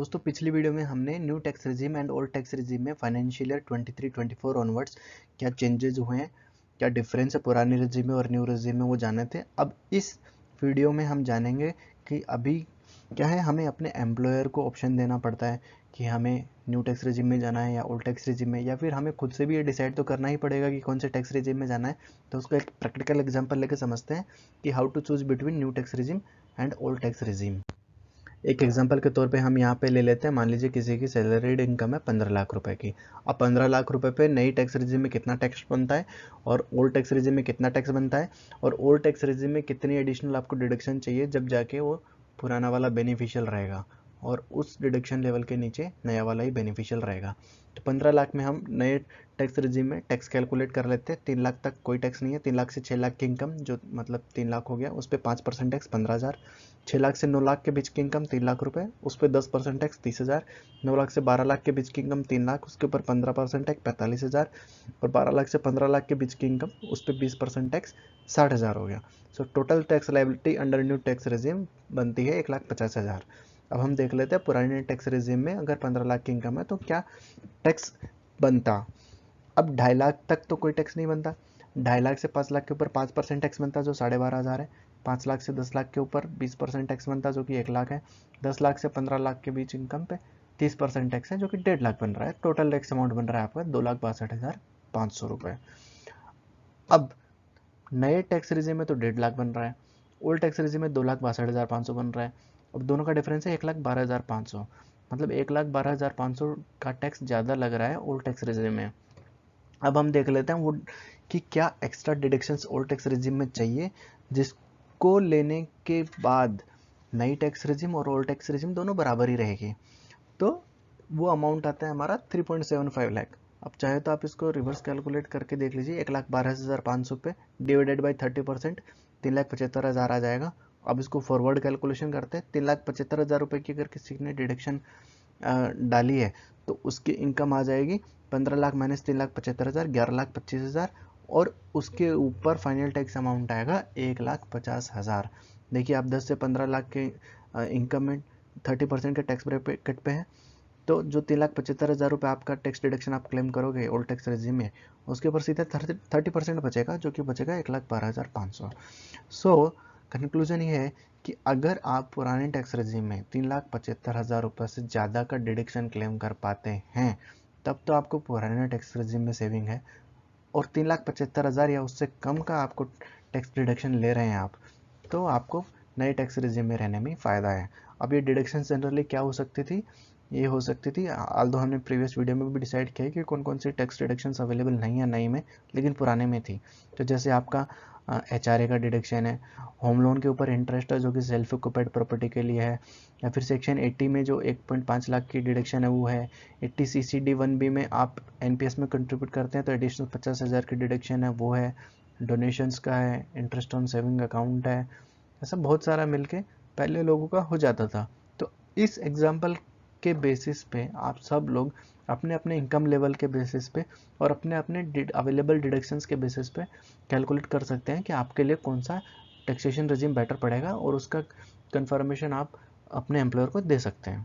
दोस्तों पिछली वीडियो में हमने new tax regime and old tax regime में फाइनेंशियल ईयर 23-24 ऑनवर्ड्स क्या चेंजेस हुए हैं, क्या डिफरेंस है पुराने रिजीम में और न्यू रिजीम में, वो जाने थे। अब इस वीडियो में हम जानेंगे कि अभी क्या है, हमें अपने एम्प्लॉयर को ऑप्शन देना पड़ता है कि हमें न्यू टैक्स रिजीम में जाना है या ओल्ड टैक्स रिजीम में, या फिर हमें खुद से भी ये डिसाइड तो करना ही पड़ेगा कि कौन से टैक्स रिजीम में जाना है। तो उसको एक प्रैक्टिकल एग्जाम्पल लेकर समझते हैं कि how to choose between new tax regime and old tax regime. एक एग्जांपल के तौर पे हम यहाँ पे ले लेते हैं, मान लीजिए किसी की सैलरीड इनकम है 15 लाख रुपए की। अब 15 लाख रुपए पे नई टैक्स रिजीम में कितना टैक्स बनता है और ओल्ड टैक्स रिजीम में कितना टैक्स बनता है, और ओल्ड टैक्स रिजीम में कितनी एडिशनल आपको डिडक्शन चाहिए जब जाके वो पुराना वाला बेनिफिशियल रहेगा, और उस डिडक्शन लेवल के नीचे नया वाला ही बेनिफिशियल रहेगा। तो 15 लाख में हम नए टैक्स रिजीम में टैक्स कैलकुलेट कर लेते हैं। 3 लाख तक कोई टैक्स नहीं है, 3 लाख से 6 लाख की इनकम जो मतलब 3 लाख हो गया, उस पर 5% टैक्स 15,000। 6 लाख से 9 लाख के बीच की इनकम 3 लाख रुपए, उस पर 10% टैक्स 30,000। 9 लाख से 12 लाख के बीच की इनकम 3 लाख, उसके ऊपर 15% टैक्स 45,000। और 12 लाख से 15 लाख के बीच की इनकम, उस पर 20% टैक्स 60,000 हो गया। So total tax liability under new tax regime बनती है 1,50,000। अब हम देख लेते हैं पुराने टैक्स रिजीम में अगर 15 लाख की इनकम है तो क्या टैक्स बनता। अब 2.5 लाख तक तो कोई टैक्स नहीं बनता। 2.5 लाख से 5 लाख के ऊपर 5% टैक्स बनता जो 12,500 है। 5 लाख से 10 लाख के ऊपर 20% टैक्स बनता जो कि 1 लाख है। 10 लाख से 15 लाख के बीच इनकम पे 30% टैक्स है जो कि 1.5 लाख बन रहा है। टोटल टैक्स अमाउंट बन रहा है आपका 2,62,500 रुपए। अब नए टैक्स रिजीम में तो 1.5 लाख बन रहा है, ओल्ड टैक्स रिजीम में 2,62,500 बन रहा है। अब दोनों का डिफरेंस है 1,12,500, मतलब 1,12,500 का टैक्स ज़्यादा लग रहा है ओल्ड टैक्स रिजीम में। अब हम देख लेते हैं वो कि क्या extra deductions old tax regime में चाहिए, जिसको लेने के बाद नई टैक्स रिजीम और ओल्ड टैक्स रिजीम दोनों बराबर ही रहेगी। तो वो अमाउंट आता है हमारा 3.75 लाख। अब चाहे तो आप इसको रिवर्स कैलकुलेट करके देख लीजिए, 1,12,500 पे डिवाइडेड बाई 30%, 3,75,000 आ जाएगा। अब इसको फॉरवर्ड कैलकुलेशन करते हैं, 3,75,000 रुपये की अगर किसी ने डिडक्शन डाली है तो उसकी इनकम आ जाएगी 15 लाख माइनस 3,75,000, 11,25,000, और उसके ऊपर फाइनल टैक्स अमाउंट आएगा 1,50,000। देखिए आप 10 से 15 लाख के इनकम में 30% के टैक्स ब्रैकेट पे है, तो जो 3,75,000 रुपये आपका टैक्स डिडक्शन आप क्लेम करोगे ओल्ड टैक्स रेजिम में, उसके ऊपर सीधे 30% बचेगा जो कि बचेगा 1,12,500। सो कंक्लूजन ये है कि अगर आप पुराने टैक्स रेजिम में 3,75,000 रुपये से ज़्यादा का डिडक्शन क्लेम कर पाते हैं तब तो आपको पुराने टैक्स रेजिम में सेविंग है, और 3,75,000 या उससे कम का आपको टैक्स डिडक्शन ले रहे हैं आप, तो आपको नए टैक्स रेजिम में रहने में फ़ायदा है। अब ये डिडक्शन जनरली क्या हो सकती थी, ये हो सकती थी, आल्दो हमने प्रीवियस वीडियो में भी डिसाइड किया है कि कौन कौन सी टैक्स डिडक्शंस अवेलेबल नहीं है नई में, लेकिन पुराने में थी। तो जैसे आपका HRA का डिडक्शन है, होम लोन के ऊपर इंटरेस्ट है जो कि सेल्फ ऑक्यूपाइड प्रॉपर्टी के लिए है, या फिर सेक्शन 80 में जो 1.5 लाख की डिडक्शन है वो है। 80 CCD1B में आप NPS में कंट्रीब्यूट करते हैं तो एडिशनल 50,000 की डिडक्शन है वो है। डोनेशंस का है, इंटरेस्ट ऑन सेविंग अकाउंट है, ऐसा बहुत सारा मिलके पहले लोगों का हो जाता था। तो इस एग्जाम्पल के बेसिस पे आप सब लोग अपने अपने इनकम लेवल के बेसिस पे और अपने अपने अवेलेबल डिडक्शंस के बेसिस पे कैलकुलेट कर सकते हैं कि आपके लिए कौन सा टैक्सेशन रेजिम बेटर पड़ेगा, और उसका कंफर्मेशन आप अपने एम्प्लॉयर को दे सकते हैं।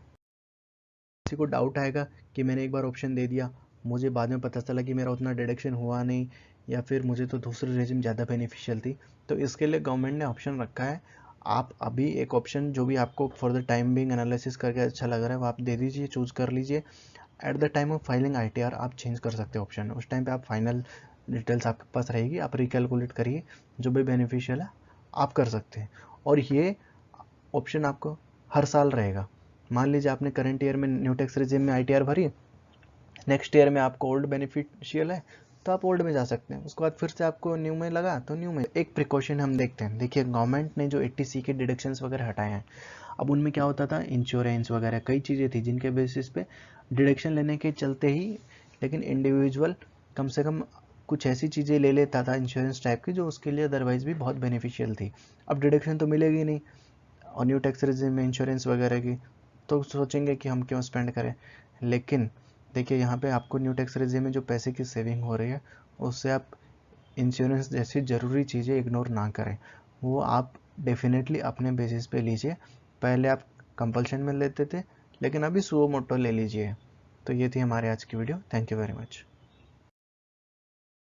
किसी को डाउट आएगा कि मैंने एक बार ऑप्शन दे दिया, मुझे बाद में पता चला कि मेरा उतना डिडक्शन हुआ नहीं, या फिर मुझे तो दूसरी रेजिम ज़्यादा बेनिफिशियल थी, तो इसके लिए गवर्नमेंट ने ऑप्शन रखा है। आप अभी एक ऑप्शन जो भी आपको for the time being analysis करके अच्छा लग रहा है वो आप दे दीजिए, चूज़ कर लीजिए। At the time of filing ITR आप चेंज कर सकते हो ऑप्शन, उस टाइम पे आप फाइनल डिटेल्स आपके पास रहेगी, आप रिकैलकुलेट करिए, जो भी बेनिफिशियल है आप कर सकते हैं। और ये ऑप्शन आपको हर साल रहेगा। मान लीजिए आपने करंट ईयर में न्यू टैक्स रेजिम में ITR भरी, नेक्स्ट ईयर में आपको ओल्ड बेनिफिशियल है तो आप ओल्ड में जा सकते हैं, उसके बाद फिर से आपको न्यू में लगा तो न्यू में। एक प्रिकॉशन हम देखते हैं, देखिए गवर्नमेंट ने जो 80C के डिडक्शंस वगैरह हटाए हैं, अब उनमें क्या होता था, इंश्योरेंस वगैरह कई चीज़ें थी जिनके बेसिस पे डिडक्शन लेने के चलते ही, लेकिन इंडिविजुअल कम से कम कुछ ऐसी चीज़ें ले लेता था इंश्योरेंस टाइप की जो उसके लिए अदरवाइज भी बहुत बेनिफिशियल थी। अब डिडक्शन तो मिलेगी नहीं और न्यू टैक्स रेजिम में इंश्योरेंस वगैरह की, तो सोचेंगे कि हम क्यों स्पेंड करें। लेकिन देखिए यहाँ पे आपको न्यू टैक्स रेजिम में जो पैसे की सेविंग हो रही है उससे आप इंश्योरेंस जैसी ज़रूरी चीज़ें इग्नोर ना करें, वो आप डेफिनेटली अपने बेसिस पे लीजिए। पहले आप कंपल्शन में लेते थे, लेकिन अभी सुओ मोटो ले लीजिए। तो ये थी हमारे आज की video. Thank you very much.